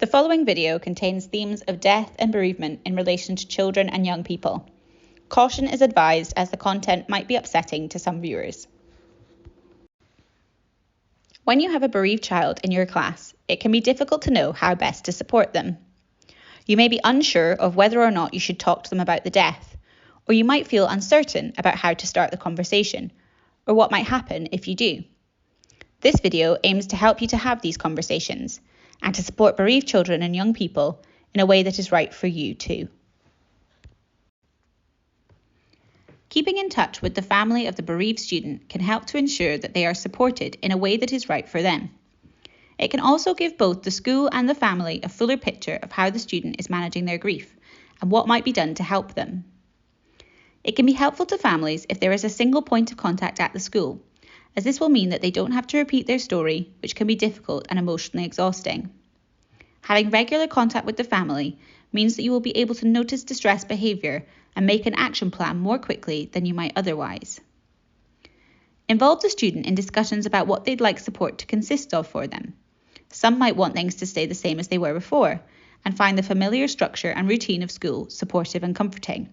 The following video contains themes of death and bereavement in relation to children and young people. Caution is advised as the content might be upsetting to some viewers. When you have a bereaved child in your class, it can be difficult to know how best to support them. You may be unsure of whether or not you should talk to them about the death, or you might feel uncertain about how to start the conversation, or what might happen if you do. This video aims to help you to have these conversations and to support bereaved children and young people in a way that is right for you too. Keeping in touch with the family of the bereaved student can help to ensure that they are supported in a way that is right for them. It can also give both the school and the family a fuller picture of how the student is managing their grief and what might be done to help them. It can be helpful to families if there is a single point of contact at the school, as this will mean that they don't have to repeat their story, which can be difficult and emotionally exhausting. Having regular contact with the family means that you will be able to notice distressed behaviour and make an action plan more quickly than you might otherwise. Involve the student in discussions about what they'd like support to consist of for them. Some might want things to stay the same as they were before and find the familiar structure and routine of school supportive and comforting.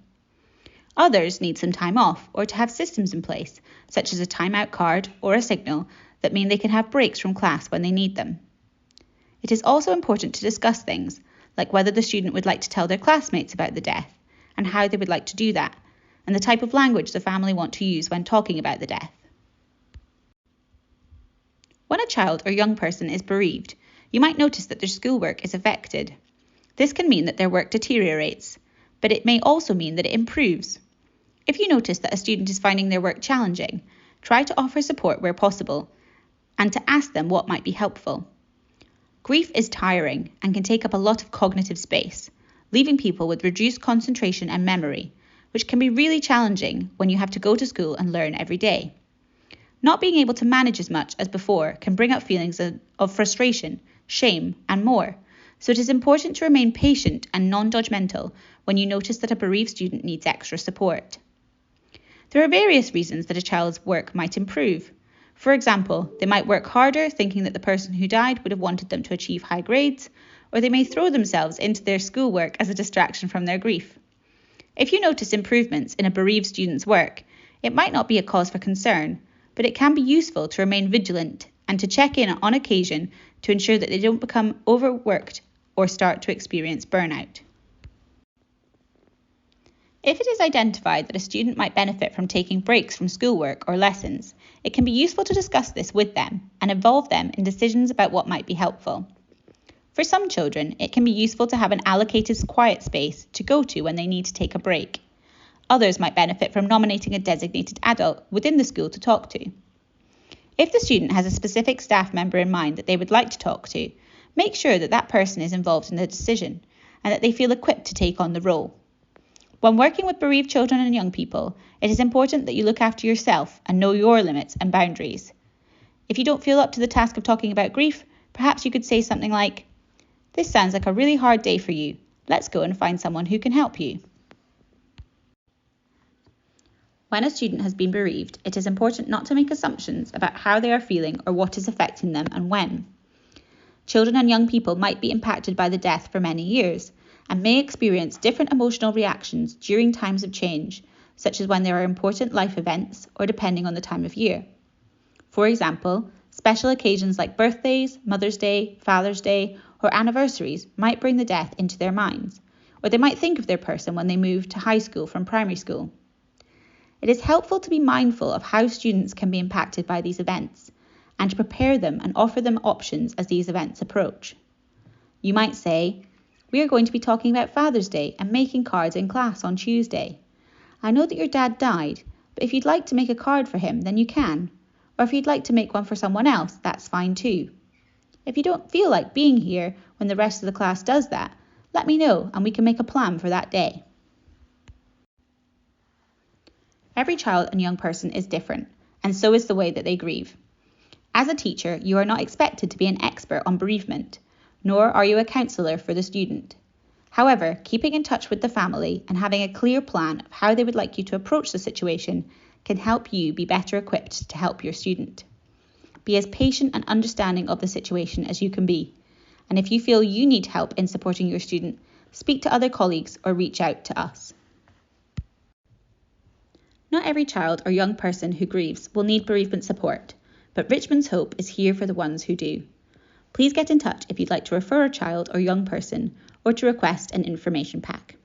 Others need some time off or to have systems in place, such as a timeout card or a signal that mean they can have breaks from class when they need them. It is also important to discuss things, like whether the student would like to tell their classmates about the death and how they would like to do that, and the type of language the family want to use when talking about the death. When a child or young person is bereaved, you might notice that their schoolwork is affected. This can mean that their work deteriorates, but it may also mean that it improves. If you notice that a student is finding their work challenging, try to offer support where possible and to ask them what might be helpful. Grief is tiring and can take up a lot of cognitive space, leaving people with reduced concentration and memory, which can be really challenging when you have to go to school and learn every day. Not being able to manage as much as before can bring up feelings of frustration, shame, and more, so it is important to remain patient and non-judgmental when you notice that a bereaved student needs extra support. There are various reasons that a child's work might improve. For example, they might work harder thinking that the person who died would have wanted them to achieve high grades, or they may throw themselves into their schoolwork as a distraction from their grief. If you notice improvements in a bereaved student's work, it might not be a cause for concern, but it can be useful to remain vigilant and to check in on occasion to ensure that they don't become overworked or start to experience burnout. If it is identified that a student might benefit from taking breaks from schoolwork or lessons, it can be useful to discuss this with them and involve them in decisions about what might be helpful. For some children, it can be useful to have an allocated quiet space to go to when they need to take a break. Others might benefit from nominating a designated adult within the school to talk to. If the student has a specific staff member in mind that they would like to talk to, make sure that that person is involved in the decision and that they feel equipped to take on the role. When working with bereaved children and young people, it is important that you look after yourself and know your limits and boundaries. If you don't feel up to the task of talking about grief, perhaps you could say something like, "This sounds like a really hard day for you. Let's go and find someone who can help you." When a student has been bereaved, it is important not to make assumptions about how they are feeling or what is affecting them and when. Children and young people might be impacted by the death for many years and may experience different emotional reactions during times of change, such as when there are important life events or depending on the time of year. For example, special occasions like birthdays, Mother's Day, Father's Day, or anniversaries might bring the death into their minds, or they might think of their person when they move to high school from primary school. It is helpful to be mindful of how students can be impacted by these events and to prepare them and offer them options as these events approach. You might say, "We are going to be talking about Father's Day and making cards in class on Tuesday. I know that your dad died, but if you'd like to make a card for him, then you can. Or if you'd like to make one for someone else, that's fine too. If you don't feel like being here when the rest of the class does that, let me know and we can make a plan for that day." Every child and young person is different, and so is the way that they grieve. As a teacher, you are not expected to be an expert on bereavement, nor are you a counsellor for the student. However, keeping in touch with the family and having a clear plan of how they would like you to approach the situation can help you be better equipped to help your student. Be as patient and understanding of the situation as you can be, And if you feel you need help in supporting your student, speak to other colleagues or reach out to us. Not every child or young person who grieves will need bereavement support, but Richmond's Hope is here for the ones who do. Please get in touch if you'd like to refer a child or young person or to request an information pack.